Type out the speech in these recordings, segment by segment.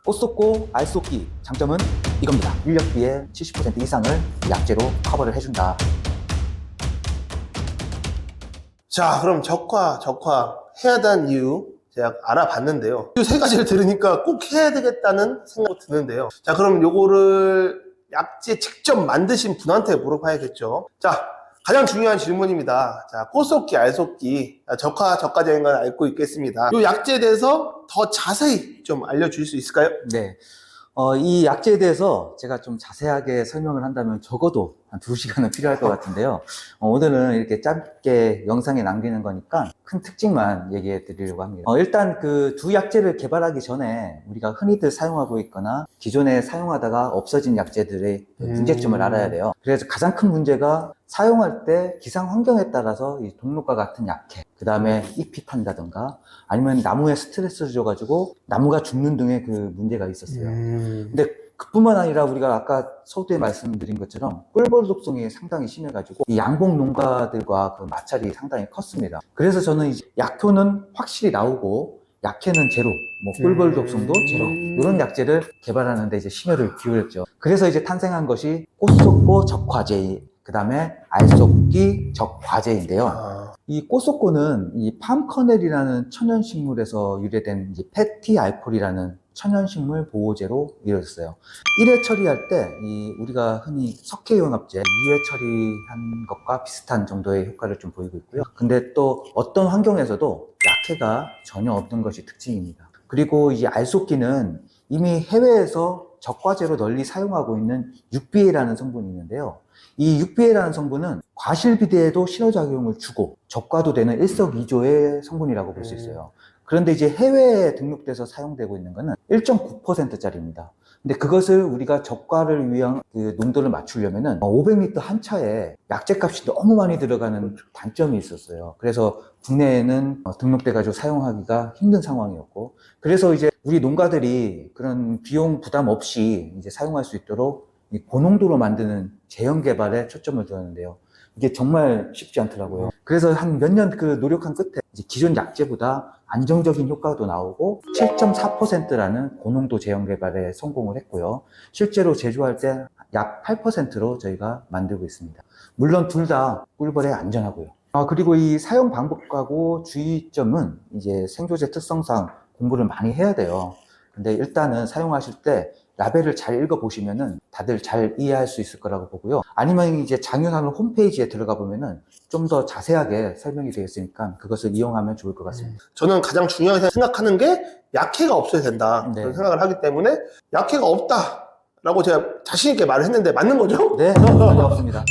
꽃속고 알속기 장점은 이겁니다. 인력비의 70% 이상을 약재로 커버를 해준다. 자, 그럼 적화 해야 되는 이유 제가 알아봤는데요. 이 세 가지를 들으니까 꼭 해야 되겠다는 생각이 드는데요. 자, 그럼 요거를 약재 직접 만드신 분한테 물어봐야겠죠. 자, 가장 중요한 질문입니다. 자, 꽃속기, 알속기, 적화적과적인 건 알고 있겠습니다. 이 약재에 대해서 더 자세히 좀 알려줄 수 있을까요? 네. 이 약재에 대해서 제가 좀 자세하게 설명을 한다면 적어도 한 2시간은 필요할 것 같은데요. 오늘은 이렇게 짧게 영상에 남기는 거니까 큰 특징만 얘기해 드리려고 합니다. 일단 그 두 약재를 개발하기 전에 우리가 흔히들 사용하고 있거나 기존에 사용하다가 없어진 약재들의 문제점을 알아야 돼요. 그래서 가장 큰 문제가 사용할 때 기상 환경에 따라서 이 동록과 같은 약해, 그 다음에 잎이 탄다든가 아니면 나무에 스트레스를 줘가지고 나무가 죽는 등의 그 문제가 있었어요. 근데 그뿐만 아니라 우리가 아까 서두에 말씀드린 것처럼 꿀벌 독성이 상당히 심해가지고 이 양봉 농가들과 그 마찰이 상당히 컸습니다. 그래서 저는 이제 약효는 확실히 나오고 약해는 제로, 뭐 꿀벌 독성도 제로, 이런 약재를 개발하는 데 이제 심혈을 기울였죠. 그래서 이제 탄생한 것이 꽃속고 적화제, 그 다음에 알속기 적과제인데요. 이 꽃속고는 이 팜커넬이라는 천연식물에서 유래된 이제 패티알콜이라는 천연식물 보호제로 이루어졌어요. 1회 처리할 때 우리가 흔히 석회용합제 2회 처리한 것과 비슷한 정도의 효과를 좀 보이고 있고요. 근데 또 어떤 환경에서도 약해가 전혀 없는 것이 특징입니다. 그리고 이 알속기는 이미 해외에서 적과제로 널리 사용하고 있는 6BA라는 성분이 있는데요. 이 6BA라는 성분은 과실비대에도 신호작용을 주고 적과도 되는 일석이조의 성분이라고 볼 수 있어요. 그런데 이제 해외에 등록돼서 사용되고 있는 것은 1.9%짜리입니다. 근데 그것을 우리가 적과를 위한 그 농도를 맞추려면은 500리터 한 차에 약재값이 너무 많이 들어가는 단점이 있었어요. 그래서 국내에는 등록돼가지고 사용하기가 힘든 상황이었고, 그래서 이제 우리 농가들이 그런 비용 부담 없이 이제 사용할 수 있도록 이 고농도로 만드는 제형 개발에 초점을 두었는데요. 이게 정말 쉽지 않더라고요. 그래서 한 몇 년 그 노력한 끝에 이제 기존 약재보다 안정적인 효과도 나오고 7.4%라는 고농도 제형 개발에 성공을 했고요. 실제로 제조할 때 약 8%로 저희가 만들고 있습니다. 물론 둘 다 꿀벌에 안전하고요. 그리고 이 사용 방법하고 주의점은 이제 생조제 특성상 공부를 많이 해야 돼요. 근데 일단은 사용하실 때 라벨을 잘 읽어보시면은 다들 잘 이해할 수 있을 거라고 보고요. 아니면 이제 장윤하는 홈페이지에 들어가 보면은 좀 더 자세하게 설명이 되어 있으니까 그것을 이용하면 좋을 것 같습니다. 저는 가장 중요하게 생각하는 게 약해가 없어야 된다. 네. 그런 생각을 하기 때문에 약해가 없다라고 제가 자신 있게 말을 했는데 맞는 거죠? 네, 전혀 없습니다.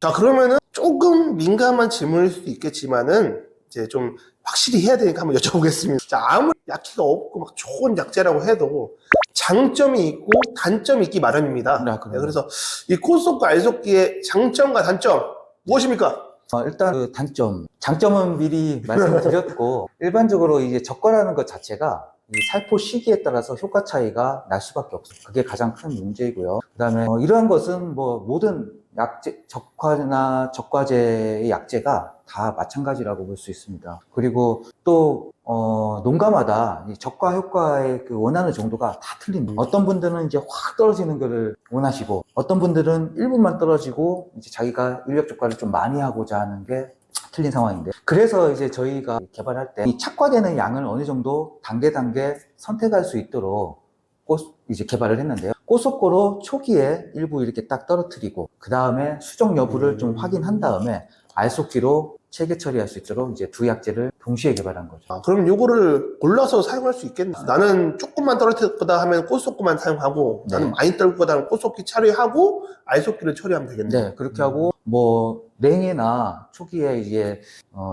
자, 그러면은 조금 민감한 질문일 수도 있겠지만은 이제 좀 확실히 해야 되니까 한번 여쭤보겠습니다. 자, 아무리 약해가 없고 막 좋은 약재라고 해도 장점이 있고 단점이 있기 마련입니다. 네, 그래서 이 꽃속과 알속기의 장점과 단점 무엇입니까? 일단 그 단점, 장점은 미리 말씀드렸고 일반적으로 이제 적과라는 것 자체가 이 살포 시기에 따라서 효과 차이가 날 수밖에 없어요. 그게 가장 큰 문제이고요. 그다음에 이러한 것은 뭐 모든 약재, 적과나 적과제의 약재가 다 마찬가지라고 볼 수 있습니다. 그리고 또 농가마다 이 적과 효과의 그 원하는 정도가 다 틀립니다. 어떤 분들은 이제 확 떨어지는 거를 원하시고 어떤 분들은 1분만 떨어지고 이제 자기가 인력 적과를 좀 많이 하고자 하는 게 틀린 상황인데, 그래서 이제 저희가 개발할 때 이 착과되는 양을 어느 정도 단계 선택할 수 있도록 이제 개발을 했는데요. 꽃속고로 초기에 일부 이렇게 딱 떨어뜨리고 그 다음에 수정 여부를 좀 확인한 다음에 알속기로 체계 처리할 수 있도록 이제 두 약재를 동시에 개발한 거죠. 그럼 요거를 골라서 사용할 수 있겠네. 나는 조금만 떨어뜨릴 거다 하면 꽃속고만 사용하고 나는 많이 떨어뜨릴 거다 하면 꽃속기 처리하고 알속기를 처리하면 되겠네. 네, 그렇게 하고 뭐 냉해나 초기에 이제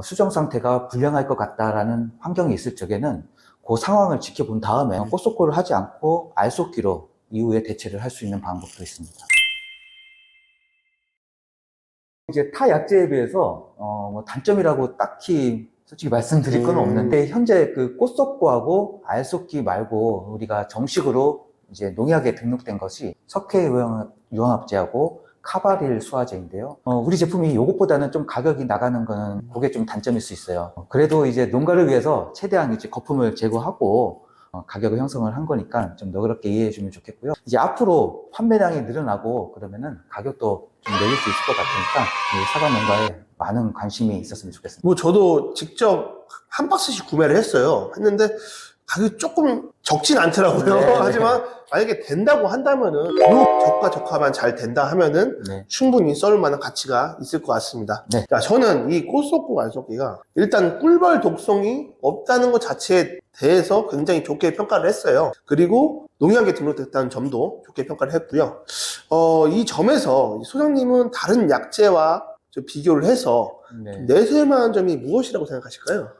수정 상태가 불량할 것 같다라는 환경이 있을 적에는 그 상황을 지켜본 다음에 꽃속고를 하지 않고 알속기로 이후에 대체를 할 수 있는 방법도 있습니다. 이제 타 약재에 비해서 뭐 단점이라고 딱히 솔직히 말씀드릴 건 없는데, 현재 그 꽃속고하고 알속기 말고 우리가 정식으로 이제 농약에 등록된 것이 석회유황합제하고 카바릴 수화제인데요. 우리 제품이 이것보다는 좀 가격이 나가는 거는 그게 좀 단점일 수 있어요. 그래도 이제 농가를 위해서 최대한 이제 거품을 제거하고 가격을 형성을 한 거니까 좀 너그럽게 이해해 주면 좋겠고요. 이제 앞으로 판매량이 늘어나고 그러면은 가격도 좀 내릴 수 있을 것 같으니까 이 사과 농가에 많은 관심이 있었으면 좋겠습니다. 뭐 저도 직접 한 박스씩 구매를 했는데 가격이 조금 적진 않더라고요. 네. 하지만 만약에 된다고 한다면은 요 저가 저가만 잘 된다 하면은 네. 충분히 썰을 만한 가치가 있을 것 같습니다. 네. 자, 저는 이 꽃속고 알속기가 일단 꿀벌 독성이 없다는 것 자체에 대해서 굉장히 좋게 평가를 했어요. 그리고 농약에 등록됐다는 점도 좋게 평가를 했고요. 이 점에서 소장님은 다른 약재와 좀 비교를 해서 네. 내세울 만한 점이 무엇이라고 생각하실까요?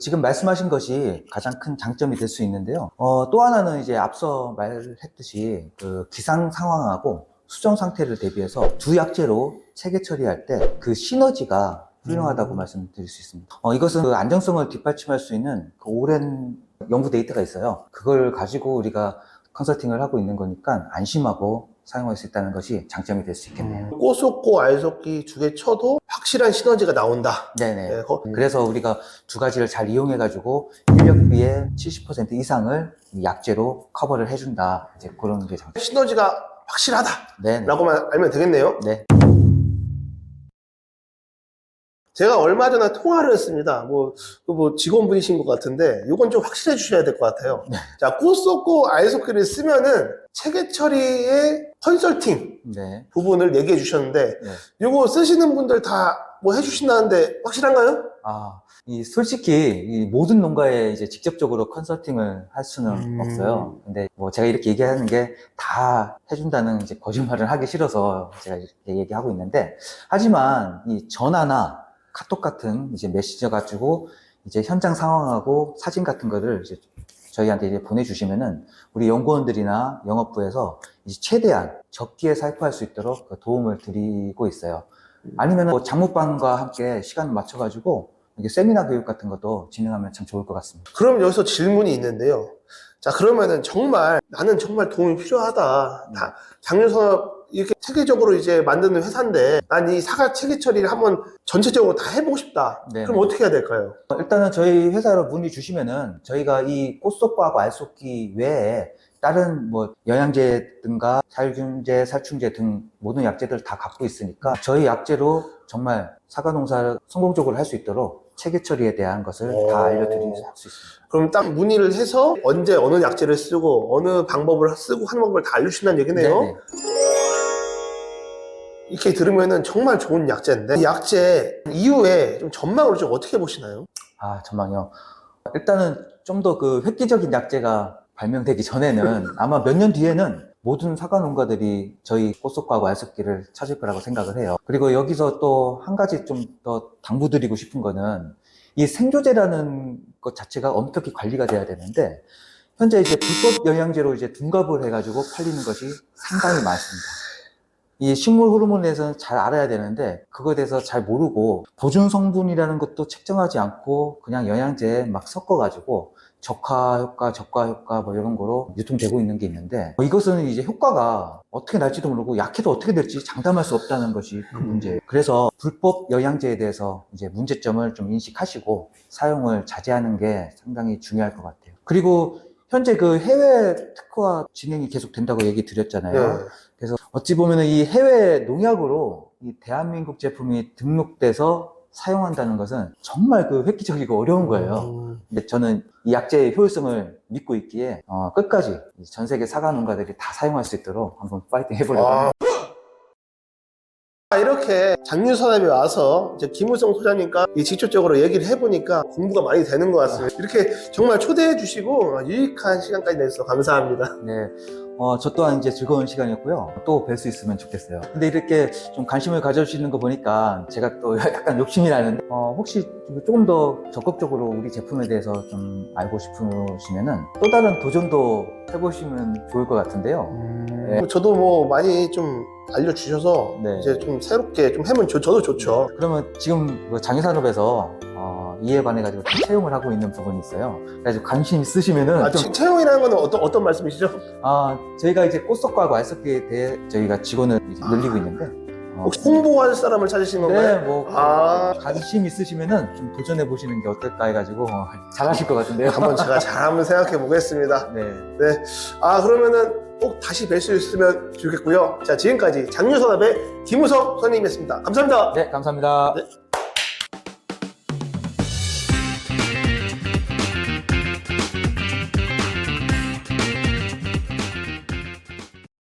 지금 말씀하신 것이 가장 큰 장점이 될 수 있는데요. 또 하나는 이제 앞서 말했듯이 그 기상 상황하고 수정 상태를 대비해서 두 약재로 체계 처리할 때 그 시너지가 훌륭하다고 말씀드릴 수 있습니다. 이것은 그 안정성을 뒷받침할 수 있는 그 오랜 연구 데이터가 있어요. 그걸 가지고 우리가 컨설팅을 하고 있는 거니까 안심하고 사용할 수 있다는 것이 장점이 될 수 있겠네요. 꽃속고 알속기 두 개 쳐도 확실한 시너지가 나온다. 네네. 네, 그래서 우리가 두 가지를 잘 이용해가지고 인력비의 70% 이상을 이 약재로 커버를 해준다. 이제 그런 게 장점. 시너지가 확실하다. 네네. 라고만 알면 되겠네요. 네. 제가 얼마 전에 통화를 했습니다. 직원분이신 것 같은데, 요건 좀 확실해 주셔야 될 것 같아요. 네. 자, 꽃속고 알속기를 쓰면은 체계 처리의 컨설팅 네. 부분을 얘기해 주셨는데, 네. 요거 쓰시는 분들 다 뭐 해주신다는데 확실한가요? 솔직히 이 모든 농가에 이제 직접적으로 컨설팅을 할 수는 없어요. 근데 뭐 제가 이렇게 얘기하는 게 다 해준다는 이제 거짓말을 하기 싫어서 제가 이렇게 얘기하고 있는데, 하지만 이 전화나 카톡 같은 이제 메시저 가지고 이제 현장 상황하고 사진 같은 거를 이제 저희한테 이제 보내주시면은 우리 연구원들이나 영업부에서 이제 최대한 적기에 살포할 수 있도록 그 도움을 드리고 있어요. 아니면 뭐 장목반과 함께 시간을 맞춰가지고 이게 세미나 교육 같은 것도 진행하면 참 좋을 것 같습니다. 그럼 여기서 질문이 있는데요. 자, 그러면은 나는 정말 도움이 필요하다. 장유산업 이렇게 체계적으로 이제 만드는 회사인데, 난 이 사과 체계 처리를 한번 전체적으로 다 해보고 싶다. 네네. 그럼 어떻게 해야 될까요? 일단은 저희 회사로 문의 주시면은 저희가 이 꽃속과하고 알속기 외에 다른 뭐 영양제든가 살균제, 살충제 등 모든 약제들 다 갖고 있으니까 저희 약제로 정말 사과 농사를 성공적으로 할 수 있도록 체계 처리에 대한 것을 다 알려드릴 수 있습니다. 그럼 딱 문의를 해서 언제 어느 약제를 쓰고 어느 방법을 쓰고 하는 방법을 다 알려주신다는 얘기네요. 네네. 이렇게 들으면은 정말 좋은 약제인데, 이 약제 이후에 좀 전망을 좀 어떻게 보시나요? 전망이요. 일단은 좀 더 그 획기적인 약제가 발명되기 전에는 아마 몇 년 뒤에는 모든 사과 농가들이 저희 꽃속과하고 알속기를 찾을 거라고 생각을 해요. 그리고 여기서 또 한 가지 좀 더 당부드리고 싶은 거는 이 생조제라는 것 자체가 엄격히 관리가 돼야 되는데, 현재 이제 불법 영양제로 이제 둔갑을 해가지고 팔리는 것이 상당히 많습니다. 이 식물 호르몬에서는 잘 알아야 되는데 그거에 대해서 잘 모르고 보존 성분이라는 것도 책정하지 않고 그냥 영양제에 막 섞어가지고 적화 효과 뭐 이런 거로 유통되고 있는 게 있는데, 이것은 이제 효과가 어떻게 날지도 모르고 약해도 어떻게 될지 장담할 수 없다는 것이 그 문제예요. 그래서 불법 영양제에 대해서 이제 문제점을 좀 인식하시고 사용을 자제하는 게 상당히 중요할 것 같아요. 그리고 현재 그 해외 특허화 진행이 계속 된다고 얘기 드렸잖아요. 네. 그래서 어찌 보면 이 해외 농약으로 이 대한민국 제품이 등록돼서 사용한다는 것은 정말 그 획기적이고 어려운 거예요. 근데 저는 이 약제의 효율성을 믿고 있기에 끝까지 전 세계 사과 농가들이 다 사용할 수 있도록 한번 파이팅 해보려고 합니다. 이렇게 장유산업에 와서 이제 김우성 소장님과 직접적으로 얘기를 해보니까 공부가 많이 되는 것 같습니다. 이렇게 정말 초대해 주시고 유익한 시간까지 내주셔서 감사합니다. 네. 저 또한 이제 즐거운 시간이었고요. 또 뵐 수 있으면 좋겠어요. 근데 이렇게 좀 관심을 가져주시는 거 보니까 제가 또 약간 욕심이 나는데, 혹시 조금 더 적극적으로 우리 제품에 대해서 좀 알고 싶으시면은 또 다른 도전도 해보시면 좋을 것 같은데요. 네. 저도 뭐 많이 좀 알려주셔서 네. 이제 좀 새롭게 좀 해면 저도 좋죠. 그러면 지금 그 장유산업에서 이에 관해가지고 채용을 하고 있는 부분이 있어요. 그래서 관심 있으시면은 채용이라는 건 어떤 말씀이시죠? 저희가 이제 꽃석과하고 알석기에 대해 저희가 직원을 이제 늘리고 있는데 혹시 홍보할 사람을 찾으신 건가요? 네, 뭐 관심 있으시면은 좀 도전해 보시는 게 어떨까 해가지고 잘하실 것 같은데요. 한번 제가 잘 한번 생각해 보겠습니다. 네. 그러면은 꼭 다시 뵐 수 있으면 좋겠고요. 자, 지금까지 장유산업의 김우석 선생님이었습니다. 감사합니다. 네, 감사합니다. 네.